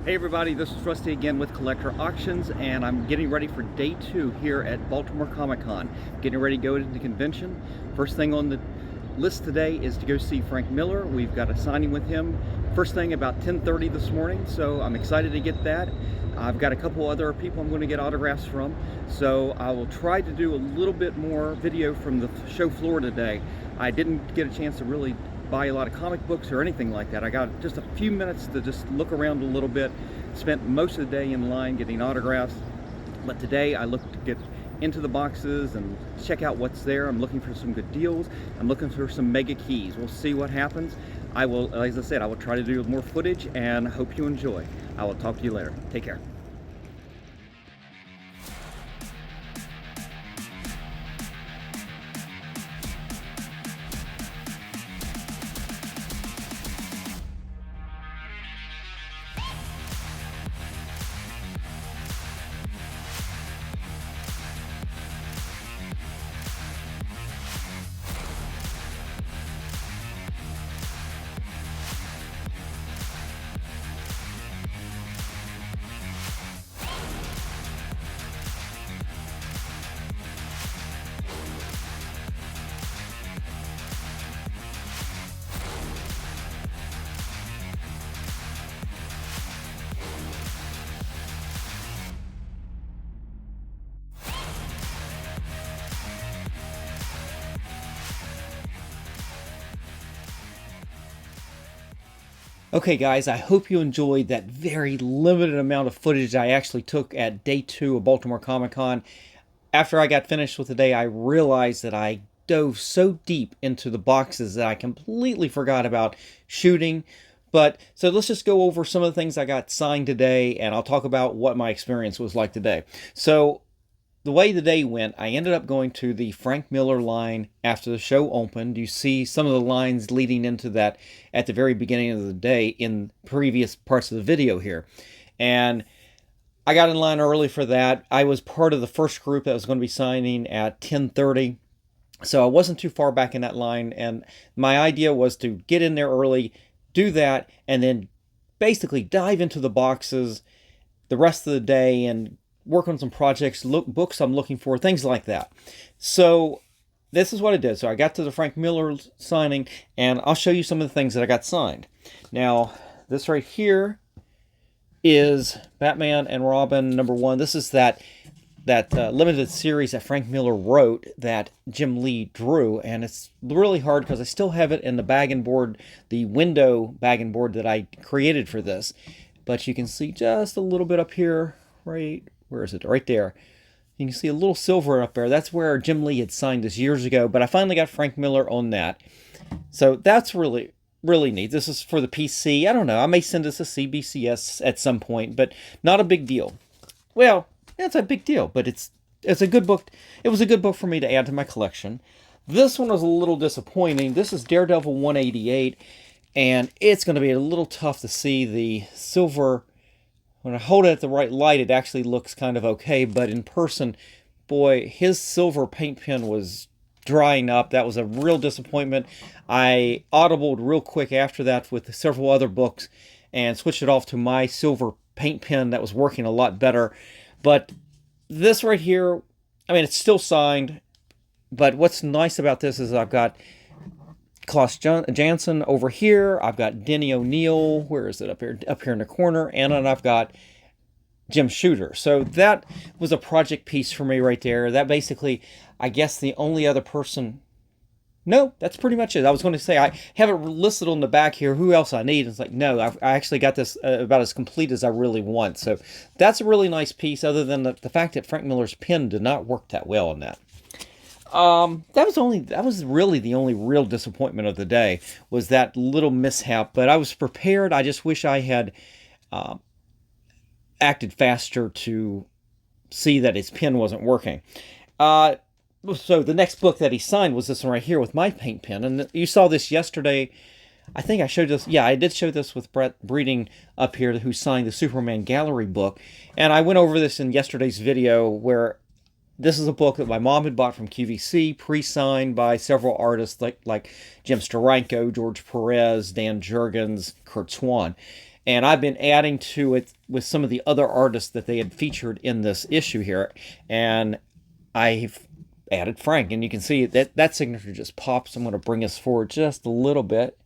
Hey everybody, this is Rusty again with Collector Auctions, and I'm getting ready for day 2 here at Baltimore Comic Con. Getting ready to go to the convention. First thing on the list today is to go see Frank Miller. We've got a signing with him first thing about 10:30 this morning, so I'm excited to get that. I've got a couple other people I'm going to get autographs from, so I will try to do a little bit more video from the show floor today. I didn't get a chance to really buy a lot of comic books or anything like that. I got just a few minutes to just look around a little bit. Spent most of the day in line getting autographs, but today I look to get into the boxes and check out what's there. I'm looking for some good deals. I'm looking for some mega keys. We'll see what happens. I will, as I said, I will try to do more footage and hope you enjoy. I will talk to you later. Take care. Okay guys, I hope you enjoyed that very limited amount of footage I actually took at day 2 of Baltimore Comic Con. After I got finished with the day, I realized that I dove so deep into the boxes that I completely forgot about shooting. So let's just go over some of the things I got signed today, and I'll talk about what my experience was like today. So the way the day went, I ended up going to the Frank Miller line after the show opened. You see some of the lines leading into that at the very beginning of the day in previous parts of the video here. And I got in line early for that. I was part of the first group that was going to be signing at 10:30. So I wasn't too far back in that line. And my idea was to get in there early, do that, and then basically dive into the boxes the rest of the day and work on some projects, books I'm looking for, things like that. So this is what I did. So I got to the Frank Miller signing, and I'll show you some of the things that I got signed. Now, this right here is Batman and Robin #1. This is that limited series that Frank Miller wrote that Jim Lee drew, and it's really hard because I still have it in the bag and board, the window bag and board that I created for this. But you can see just a little bit up here, right? Where is it? Right there. You can see a little silver up there. That's where Jim Lee had signed this years ago, but I finally got Frank Miller on that. So that's really, really neat. This is for the PC. I don't know. I may send this to CBCS at some point, but not a big deal. Well, it's a big deal, but it's a good book. It was a good book for me to add to my collection. This one was a little disappointing. This is Daredevil 188, and it's going to be a little tough to see the silver. When I hold it at the right light, it actually looks kind of okay, but in person, boy, his silver paint pen was drying up. That was a real disappointment. I audibled real quick after that with several other books and switched it off to my silver paint pen that was working a lot better. But this right here, I mean, it's still signed, but what's nice about this is I've got Klaus Janson over here. I've got Denny O'Neil. Where is it? Up here in the corner. And then I've got Jim Shooter. So that was a project piece for me right there. That basically, I guess the only other person. No, that's pretty much it. I was going to say, I have it listed on the back here, who else I need. It's like, no, I actually got this about as complete as I really want. So that's a really nice piece, other than the fact that Frank Miller's pen did not work that well on that. That was really the only real disappointment of the day, was that little mishap, but I was prepared. I just wish I had acted faster to see that his pen wasn't working. So the next book that he signed was this one right here with my paint pen, and you saw this yesterday. I think I showed this. Yeah, I did show this with Brett Breeding up here, who signed the Superman Gallery book, and I went over this in yesterday's video, where this is a book that my mom had bought from QVC, pre-signed by several artists like Jim Steranko, George Perez, Dan Jurgens, Kurt Swan. And I've been adding to it with some of the other artists that they had featured in this issue here. And I've added Frank, and you can see that signature just pops. I'm going to bring us forward just a little bit.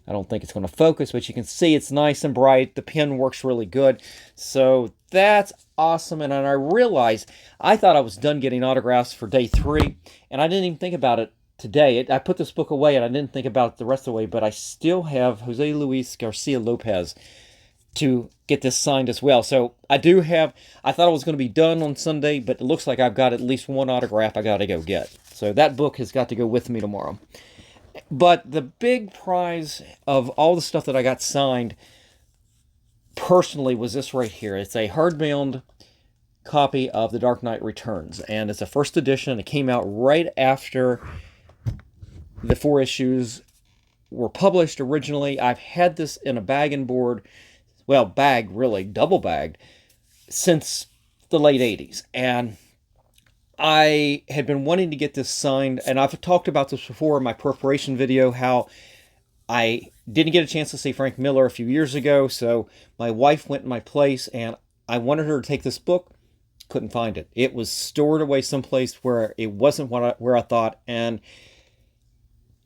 I don't think it's going to focus, but you can see it's nice and bright. The pen works really good. So that's awesome. And then I realized I thought I was done getting autographs for day 3, and I didn't even think about it today. I put this book away, and I didn't think about it the rest of the way, but I still have Jose Luis Garcia Lopez to get this signed as well. So I thought I was going to be done on Sunday, but it looks like I've got at least one autograph I got to go get. So that book has got to go with me tomorrow. But the big prize of all the stuff that I got signed personally was this right here. It's a hardbound copy of The Dark Knight Returns, and it's a first edition. It came out right after the 4 issues were published originally. I've had this in a bag and board, well, bag, really, double bagged, since the late 80s. And I had been wanting to get this signed, and I've talked about this before in my preparation video, how I didn't get a chance to see Frank Miller a few years ago, so my wife went in my place, and I wanted her to take this book. Couldn't find it. It was stored away someplace where it wasn't where I thought, and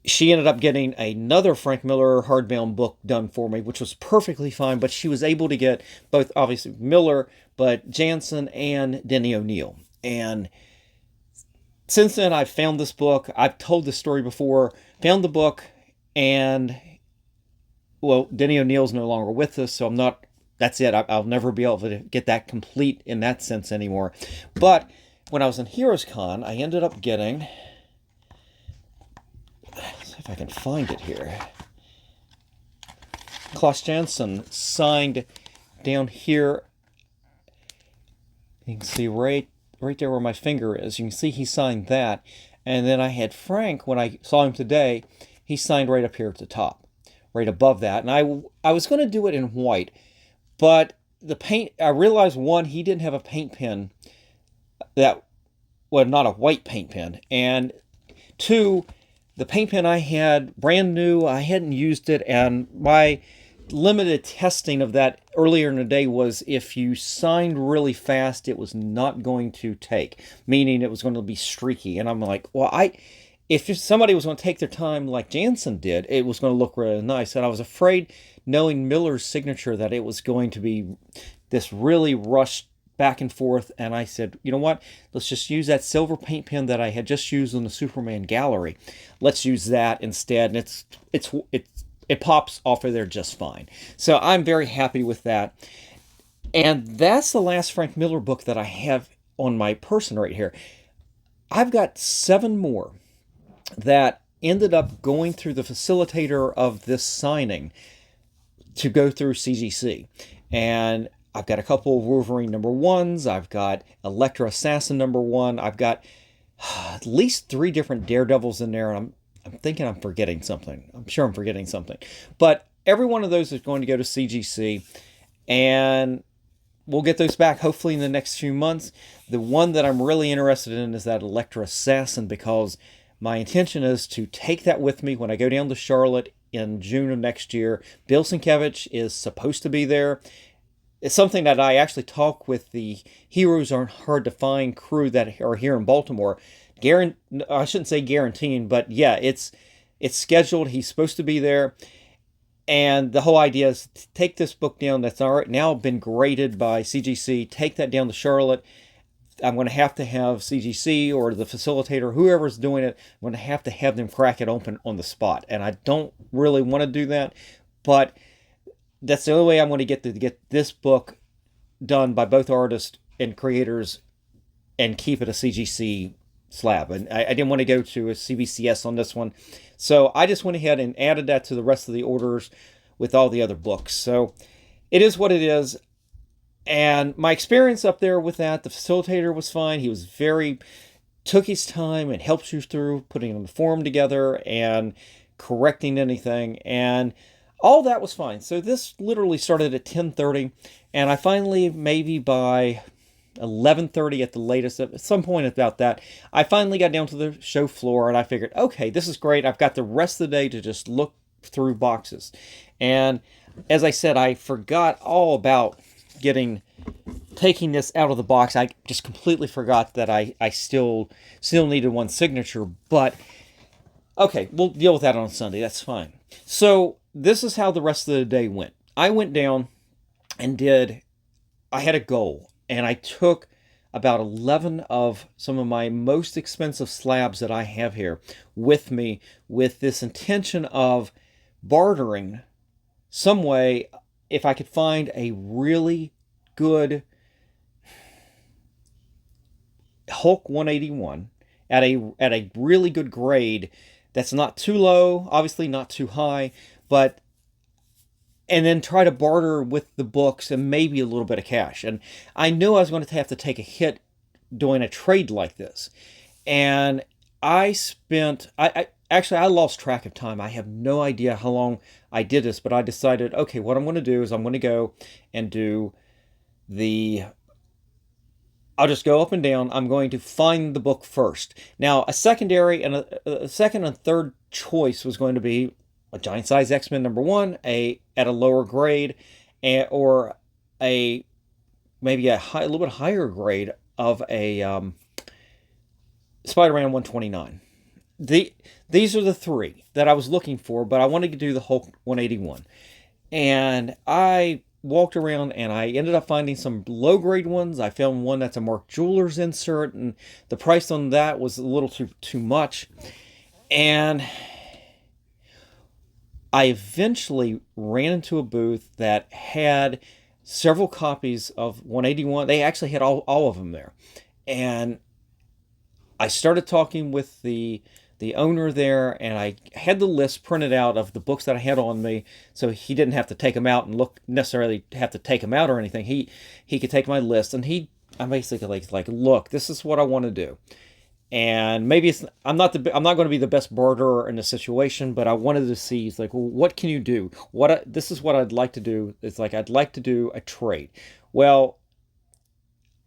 she ended up getting another Frank Miller hardbound book done for me, which was perfectly fine, but she was able to get both, obviously, Miller, but Jansen and Denny O'Neil. And since then, I've found this book. I've told this story before. Found the book, and, well, Denny O'Neil's no longer with us, so that's it. I'll never be able to get that complete in that sense anymore. But when I was in Heroes Con, I ended up getting, let's see if I can find it here, Klaus Janson signed down here. You can see right there where my finger is. You can see he signed that. And then I had Frank, when I saw him today, he signed right up here at the top, right above that. And I was going to do it in white, but the paint, I realized, one, he didn't have a paint pen that, well, not a white paint pen. And 2, the paint pen I had, brand new, I hadn't used it, and my limited testing of that earlier in the day was if you signed really fast, it was not going to take, meaning it was going to be streaky. And I'm like, well, if somebody was going to take their time like Jansen did, it was going to look really nice. And I was afraid, knowing Miller's signature, that it was going to be this really rushed back and forth. And I said, you know what? Let's just use that silver paint pen that I had just used on the Superman gallery. Let's use that instead. And it pops off of there just fine. So I'm very happy with that. And that's the last Frank Miller book that I have on my person right here. I've got 7 more that ended up going through the facilitator of this signing to go through CGC. And I've got a couple of Wolverine #1s. I've got Elektra Assassin #1. I've got at least 3 different Daredevils in there, and I'm thinking I'm forgetting something. I'm sure I'm forgetting something. But every one of those is going to go to CGC, and we'll get those back hopefully in the next few months. The one that I'm really interested in is that Elektra Assassin, because my intention is to take that with me when I go down to Charlotte in June of next year. Bill Sienkiewicz is supposed to be there. It's something that I actually talk with the Heroes Aren't Hard to Find crew that are here in Baltimore. I shouldn't say guaranteeing, but yeah, it's scheduled. He's supposed to be there. And the whole idea is to take this book down that's already now been graded by CGC, take that down to Charlotte. I'm going to have CGC or the facilitator, whoever's doing it, I'm going to have them crack it open on the spot. And I don't really want to do that, but that's the only way I'm going to get this book done by both artists and creators and keep it a CGC slab. And I didn't want to go to a CBCS on this one. So I just went ahead and added that to the rest of the orders with all the other books. So it is what it is. And my experience up there with that, the facilitator was fine. He was took his time and helped you through putting the form together and correcting anything. And all that was fine. So this literally started at 10:30. And I finally, maybe by 11:30 at the latest, at some point about that, I finally got down to the show floor and I figured, okay, this is great. I've got the rest of the day to just look through boxes. And as I said, I forgot all about taking this out of the box. I just completely forgot that I still needed one signature. But okay, we'll deal with that on Sunday. That's fine. So this is how the rest of the day went. I went down and I had a goal, and I took about 11 of some of my most expensive slabs that I have here with me, with this intention of bartering some way if I could find a really good Hulk 181 at a really good grade that's not too low, obviously not too high, but and then try to barter with the books and maybe a little bit of cash. And I knew I was going to have to take a hit doing a trade like this. And I actually, I lost track of time. I have no idea how long I did this, but I decided, okay, what I'm going to do is I'm going to go and do the I'll just go up and down. I'm going to find the book first. Now, a secondary and a second and third choice was going to be a giant size X-Men #1, at a lower grade, or a maybe a little bit higher grade of a Spider-Man 129. These are the three that I was looking for, but I wanted to do the Hulk 181. And I walked around and I ended up finding some low grade ones. I found one that's a Mark Jewelers insert, and the price on that was a little too much. And I eventually ran into a booth that had several copies of 181. They actually had all of them there. And I started talking with the owner there, and I had the list printed out of the books that I had on me, so he didn't have to take them out and necessarily have to take them out or anything. He could take my list, and I basically like, look, this is what I want to do. And maybe I'm not going to be the best barterer in the situation, but I wanted to see, it's like, well, what can you do? This is what I'd like to do. It's like, I'd like to do a trade. Well,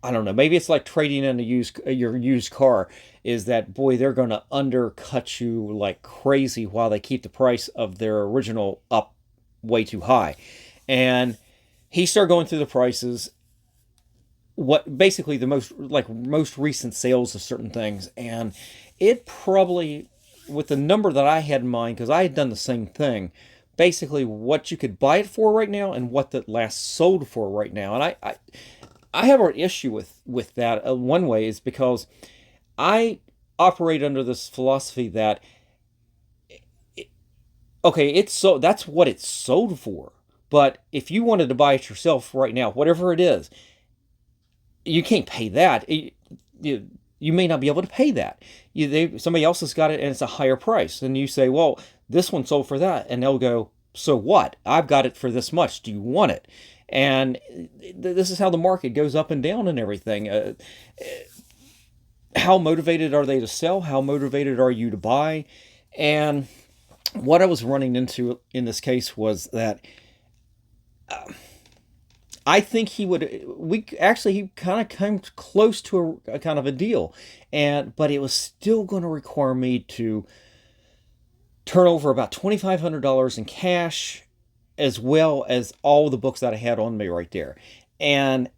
I don't know. Maybe it's like trading in your used car. Is that, boy, they're going to undercut you like crazy while they keep the price of their original up way too high. And he started going through the prices, what basically the most recent sales of certain things, and it probably, with the number that I had in mind, because I had done the same thing, basically what you could buy it for right now and what that last sold for right now. And I have an issue with that. One way is because I operate under this philosophy that, okay, that's what it's sold for. But if you wanted to buy it yourself right now, whatever it is, you can't pay that. You may not be able to pay that. Somebody else has got it and it's a higher price. And you say, well, this one sold for that. And they'll go, so what? I've got it for this much. Do you want it? And this is how the market goes up and down and everything. How motivated are they to sell? How motivated are you to buy? And what I was running into in this case was that I think he kind of came close to a kind of a deal, but it was still going to require me to turn over about $2,500 in cash, as well as all the books that I had on me right there. And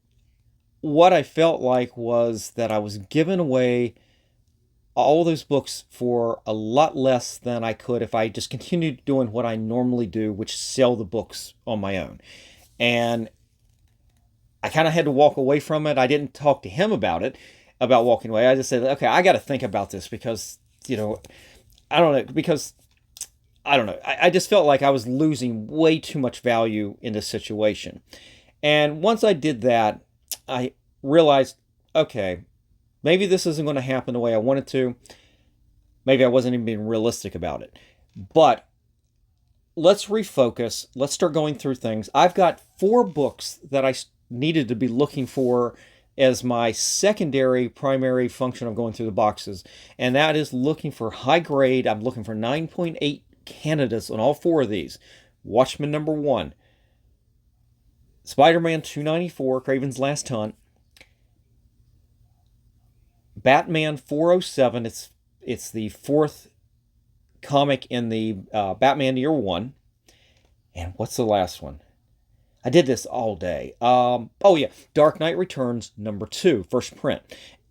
what I felt like was that I was giving away all those books for a lot less than I could if I just continued doing what I normally do, which sell the books on my own. And I kind of had to walk away from it. I didn't talk to him about walking away. I just said, okay, I got to think about this because, I don't know, because I don't know. I just felt like I was losing way too much value in this situation. And once I did that, I realized, okay, maybe this isn't going to happen the way I wanted to. Maybe I wasn't even being realistic about it. But let's refocus. Let's start going through things. I've got 4 books that I needed to be looking for as my primary function of going through the boxes. And that is looking for high grade. I'm looking for 9.8 candidates on all 4 of these. Watchmen #1. Spider-Man 294, Kraven's Last Hunt. Batman 407, it's the 4th comic in the Batman Year 1. And what's the last one? I did this all day. Oh yeah, Dark Knight Returns #2, first print.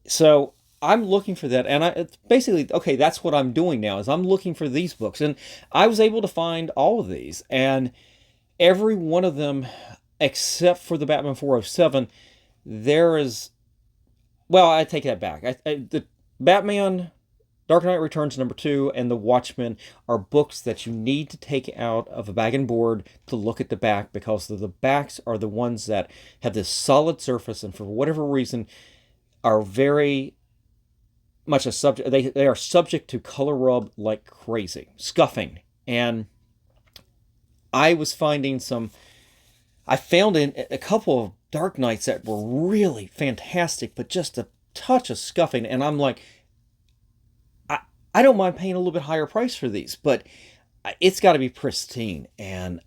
So I'm looking for that, and it's basically okay. That's what I'm doing now. Is I'm looking for these books, and I was able to find all of these, and every one of them, except for the Batman 407, there is. Well, I take that back. The Batman Dark Knight Returns #2 and The Watchmen are books that you need to take out of a bag and board to look at the back, because the backs are the ones that have this solid surface and for whatever reason are very much a subject. They are subject to color rub like crazy, scuffing. And I was finding some. I found in a couple of Dark Knights that were really fantastic, but just a touch of scuffing. And I'm like, I don't mind paying a little bit higher price for these, but it's got to be pristine. And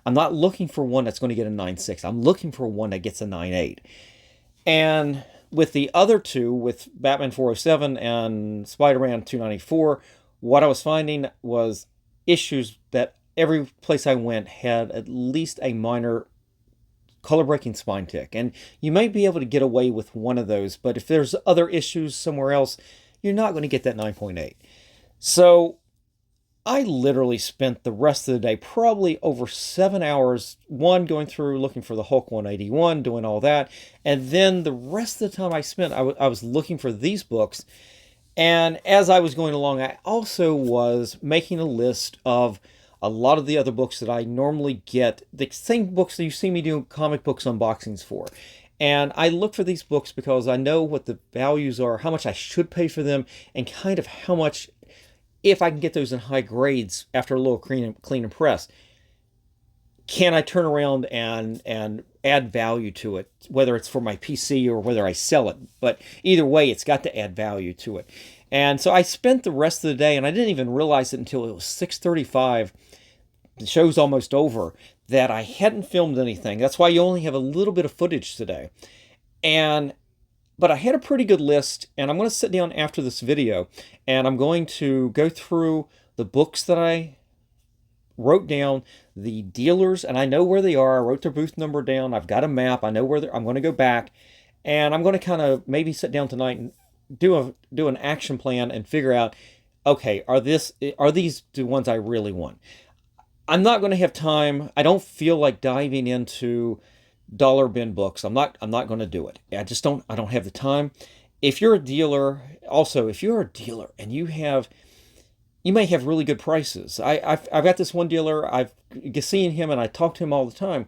I'm not looking for one that's going to get a 9.6. I'm looking for one that gets a 9.8. And with the other two, with Batman 407 and Spider-Man 294, what I was finding was issues that every place I went had at least a minor color-breaking spine tick. And you might be able to get away with one of those, but if there's other issues somewhere else, you're not going to get that 9.8. So I literally spent the rest of the day, probably over 7 hours, one, going through looking for the Hulk 181, doing all that. And then the rest of the time I spent, I was looking for these books. And as I was going along, I also was making a list of a lot of the other books that I normally get, the same books that you see me doing comic books unboxings for. And I look for these books because I know what the values are, how much I should pay for them, and kind of how much, if I can get those in high grades after a little clean and press, can I turn around and add value to it, whether it's for my PC or whether I sell it. But either way, it's got to add value to it. And so I spent the rest of the day, and I didn't even realize it until it was 6:35. The show's almost over, that I hadn't filmed anything. That's why you only have a little bit of footage today. But I had a pretty good list, and I'm going to sit down after this video, and I'm going to go through the books that I wrote down, the dealers, and I know where they are. I wrote their booth number down. I've got a map. I know where I'm going to go back, and I'm going to kind of maybe sit down tonight and do an action plan and figure out, okay, are these the ones I really want? I'm not going to have time. I don't feel like diving into dollar bin books. I'm not going to do it. I don't have the time. If you're a dealer, and you may have really good prices. I've got this one dealer. I've seen him and I talk to him all the time.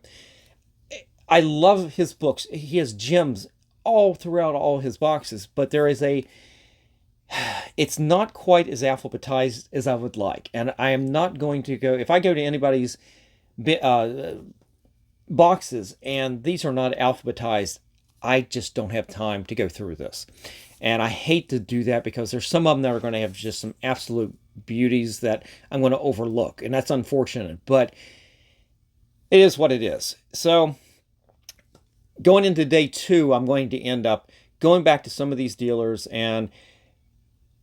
I love his books. He has gems all throughout all his boxes, but it's not quite as alphabetized as I would like. And I am not going to go, if I go to anybody's boxes and these are not alphabetized, I just don't have time to go through this. And I hate to do that because there's some of them that are going to have just some absolute beauties that I'm going to overlook. And that's unfortunate, but it is what it is. So going into day 2, I'm going to end up going back to some of these dealers, and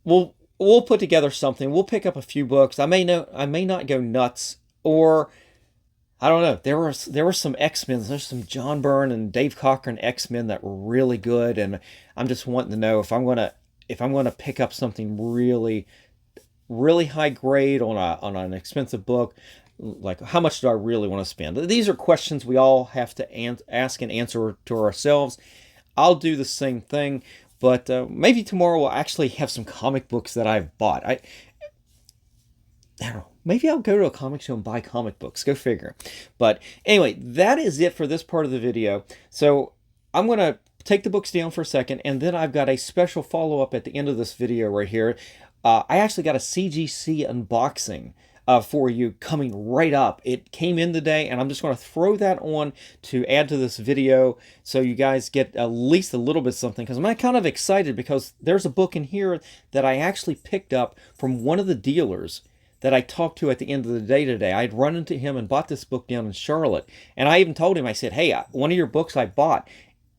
we'll put together something. We'll pick up a few books. I may not go nuts, or I don't know. There were some X-Men. There's some John Byrne and Dave Cochran X-Men that were really good, and I'm just wanting to know if I'm gonna pick up something really, really high grade on an expensive book. Like, how much do I really want to spend? These are questions we all have to ask and answer to ourselves. I'll do the same thing, but maybe tomorrow we'll actually have some comic books that I've bought. I don't know. Maybe I'll go to a comic show and buy comic books. Go figure. But anyway, that is it for this part of the video. So I'm going to take the books down for a second, and then I've got a special follow-up at the end of this video right here. I actually got a CGC unboxing for you coming right up. It came in today, and I'm just going to throw that on to add to this video so you guys get at least a little bit something, because I'm kind of excited because there's a book in here that I actually picked up from one of the dealers that I talked to at the end of the day today. I'd run into him and bought this book down in Charlotte, and I even told him, I said, hey, one of your books I bought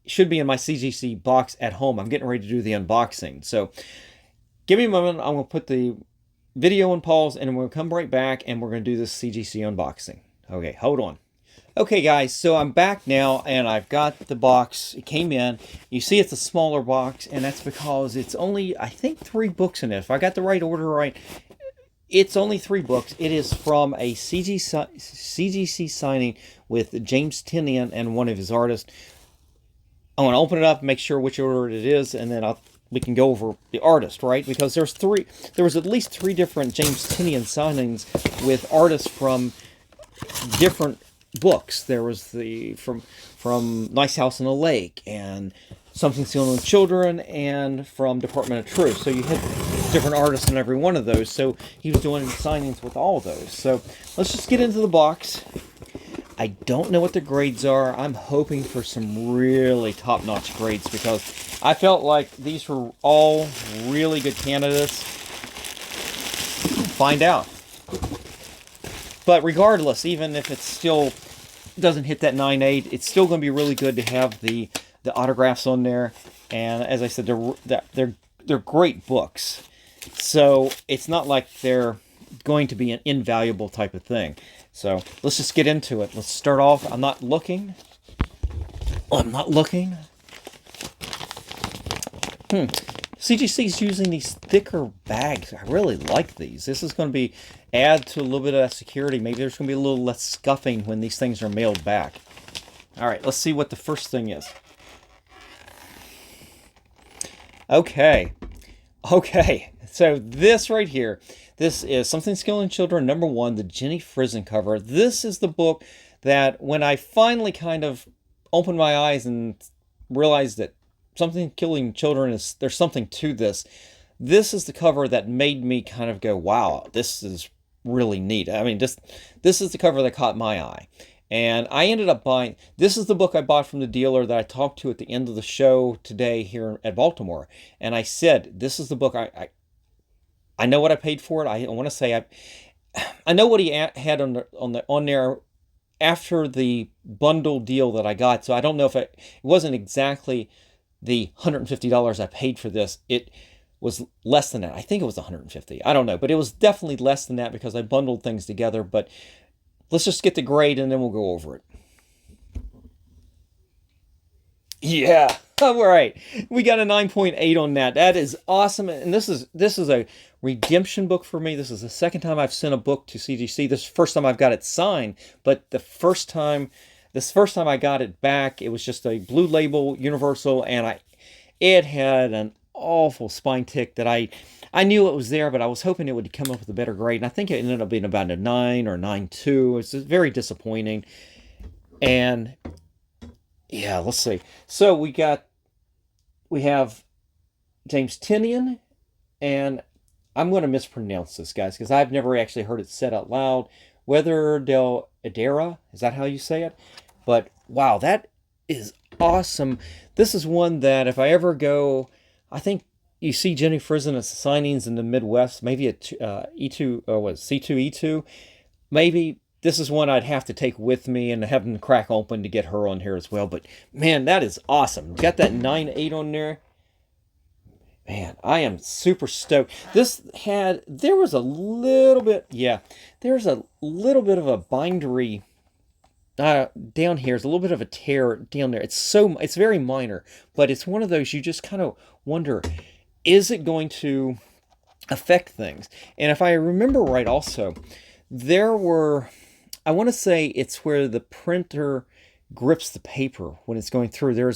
should be in my CGC box at home. I'm getting ready to do the unboxing. So give me a moment. I'm going to put the video on pause, and we'll come right back, and we're going to do this CGC unboxing. Okay, hold on. Okay, guys, so I'm back now, and I've got the box. It came in. You see it's a smaller box, and that's because it's only, I think, 3 books in it. If I got the right order right, it's only 3 books. It is from a CGC signing with James Tynion and one of his artists. I want to open it up, make sure which order it is, and then we can go over the artist, right? Because there was at least 3 different James Tynion signings with artists from different books. There was from Nice House on the Lake, and Something Stealing Children, and from Department of Truth. So you had different artists in every one of those. So he was doing signings with all of those. So let's just get into the box. I don't know what the grades are. I'm hoping for some really top-notch grades because I felt like these were all really good candidates. Find out. But regardless, even if it still doesn't hit that 9.8, it's still going to be really good to have the autographs on there. And as I said, they're great books. So it's not like they're going to be an invaluable type of thing. So let's just get into it. Let's start off. I'm not looking. CGC's using these thicker bags. I really like these. This is going to add to a little bit of that security. Maybe there's going to be a little less scuffing when these things are mailed back. All right, let's see what the first thing is. Okay. So this right here, this is Something Stealing Children #1, the Jenny Frison cover. This is the book that when I finally kind of opened my eyes and realized that Something Killing Children there's something to this. This is the cover that made me kind of go, wow, this is really neat. I mean, this is the cover that caught my eye. And I ended up buying, this is the book I bought from the dealer that I talked to at the end of the show today here at Baltimore. And I said, this is the book I know what I paid for it. I want to say I know what he had on there after the bundle deal that I got. So I don't know if it wasn't exactly the $150 I paid for this. It was less than that. I think it was $150. I don't know, but it was definitely less than that because I bundled things together. But let's just get the grade and then we'll go over it. Yeah, all right. We got a 9.8 on that. That is awesome. And this is a redemption book for me. This is the second time I've sent a book to CGC. This is the first time I've got it signed, but this first time I got it back, it was just a blue label Universal, and it had an awful spine tick that I knew it was there, but I was hoping it would come up with a better grade, and I think it ended up being about a 9 or 9.2. It's very disappointing. And yeah, let's see. So we have James Tynion, and I'm going to mispronounce this, guys, because I've never actually heard it said out loud. Weather del Idera, is that how you say it? But wow, that is awesome. This is one that if I ever go, I think you see Jenny Frison at signings in the Midwest, maybe at E2, or what, C2, E2. Maybe this is one I'd have to take with me and have them crack open to get her on here as well. But man, that is awesome. Got that 9.8 on there. Man, I am super stoked. There was a little bit, there's a little bit of a bindery down here. There's a little bit of a tear down there. It's very minor, but it's one of those you just kind of wonder, is it going to affect things? And if I remember right also, I want to say it's where the printer grips the paper when it's going through.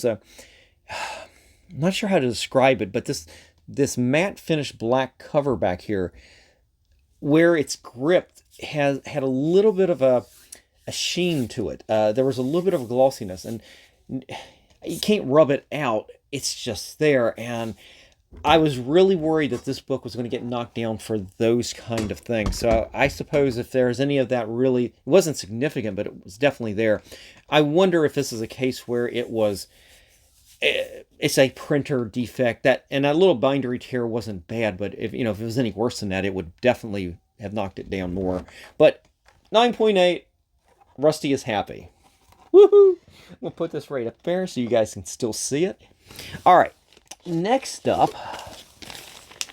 I'm not sure how to describe it, but this matte finish black cover back here, where it's gripped, had a little bit of a sheen to it. There was a little bit of a glossiness, and you can't rub it out. It's just there, and I was really worried that this book was going to get knocked down for those kind of things. So I suppose if there's any of that, really, it wasn't significant, but it was definitely there. I wonder if this is a case where it's a printer defect, and that little bindery tear wasn't bad, but if it was any worse than that, it would definitely have knocked it down more. But 9.8, Rusty is happy. Woohoo! We'll put this right up there so you guys can still see it. All right, next up.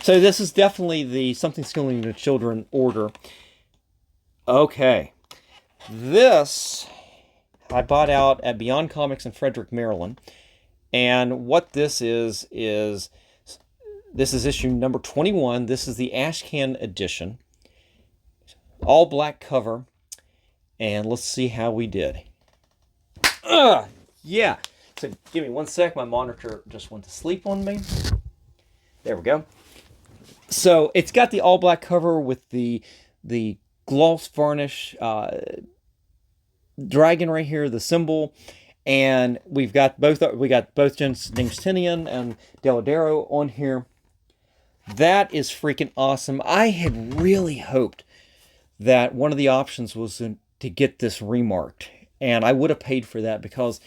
So this is definitely the Something Stealing Children order. Okay. This I bought out at Beyond Comics in Frederick, Maryland. And what this is this is issue number 21. This is the Ashcan edition. All black cover. And let's see how we did. Yeah. So give me 1 sec. My monitor just went to sleep on me. There we go. So it's got the all black cover with the gloss varnish dragon right here, the symbol, and we got both James Tynion and Deladero on here. That is freaking awesome. I had really hoped that one of the options was to get this remarked, and I would have paid for that because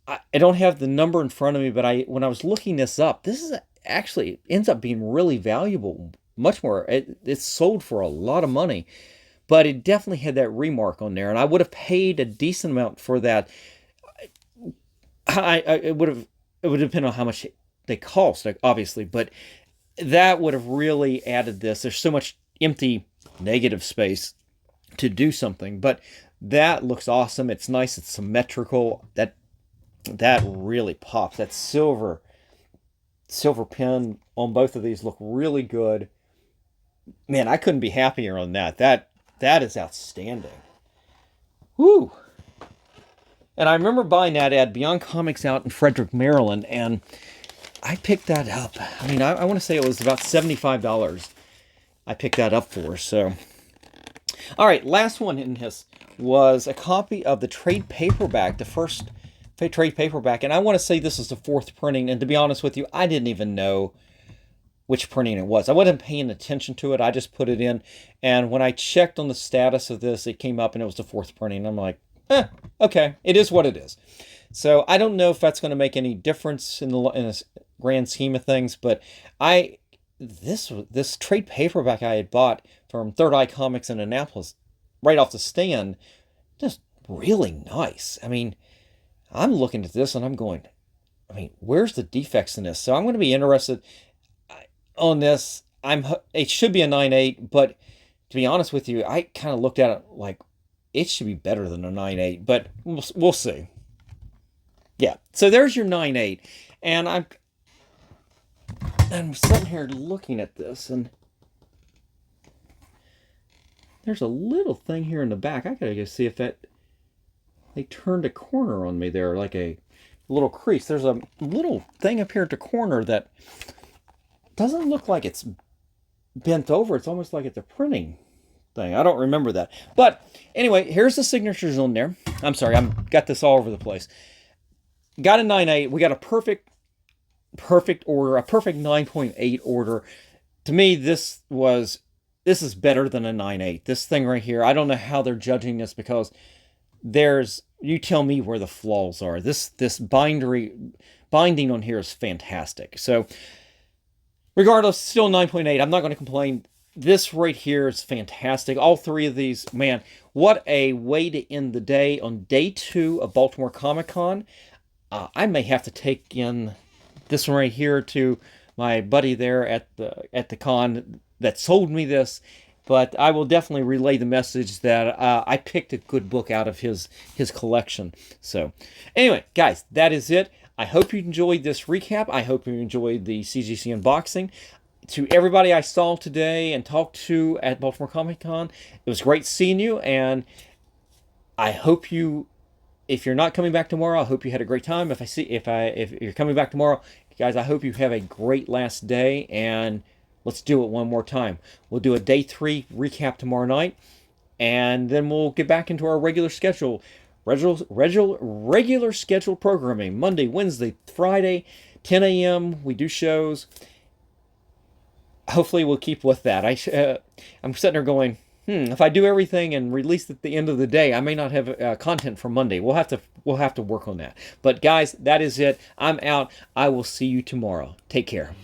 I don't have the number in front of me, but when I was looking this up, this is actually ends up being really valuable, much more. It's sold for a lot of money. But it definitely had that remark on there, and I would have paid a decent amount for that. It would depend on how much they cost, obviously, but that would have really added this. There's so much empty negative space to do something, but that looks awesome. It's nice. It's symmetrical. That really pops. That silver pen on both of these look really good. Man, I couldn't be happier on that. That is outstanding. Woo! And I remember buying that at Beyond Comics out in Frederick, Maryland, and I picked that up. I mean, I want to say it was about $75 I picked that up for. So, all right, last one in this was a copy of the trade paperback, the first trade paperback, and I want to say this is the 4th printing, and to be honest with you, I didn't even know which printing it was. I wasn't paying attention to it. I just put it in, and when I checked on the status of this, it came up and it was the 4th printing. I'm like, okay, it is what it is. So I don't know if that's going to make any difference in the grand scheme of things, but this trade paperback I had bought from Third Eye Comics in Annapolis, right off the stand, just really nice. I mean, I'm looking at this and I'm going, I mean, where's the defects in this? So I'm going to be interested on this. It should be a 9.8, but to be honest with you, I kind of looked at it like it should be better than a 9.8, but we'll see. Yeah, so there's your 9.8, and I'm sitting here looking at this, and there's a little thing here in the back. I gotta go see if they turned a corner on me there, like a little crease. There's a little thing up here at the corner that doesn't look like it's bent over. It's almost like it's a printing thing. I don't remember that. But anyway, here's the signatures on there. I'm sorry, I've got this all over the place. Got a 9.8. We got a perfect order, a perfect 9.8 order. To me, this is better than a 9.8. This thing right here, I don't know how they're judging this because you tell me where the flaws are. This binding on here is fantastic. So regardless, still 9.8. I'm not going to complain. This right here is fantastic. All three of these, man, what a way to end the day on day 2 of Baltimore Comic Con. I may have to take in this one right here to my buddy there at the con that sold me this, but I will definitely relay the message that I picked a good book out of his collection. So anyway, guys, that is it. I hope you enjoyed this recap. I hope you enjoyed the CGC unboxing. To everybody I saw today and talked to at Baltimore Comic Con, it was great seeing you, and I hope if you're not coming back tomorrow, I hope you had a great time. If you're coming back tomorrow, guys, I hope you have a great last day, and let's do it one more time. We'll do a day 3 recap tomorrow night, and then we'll get back into our regular schedule. Regular scheduled programming. Monday, Wednesday, Friday, 10 a.m. we do shows. Hopefully we'll keep with that. I'm sitting there going, if I do everything and release at the end of the day, I may not have content for Monday. We'll have to work on that. But guys, that is it. I'm out. I will see you tomorrow. Take care.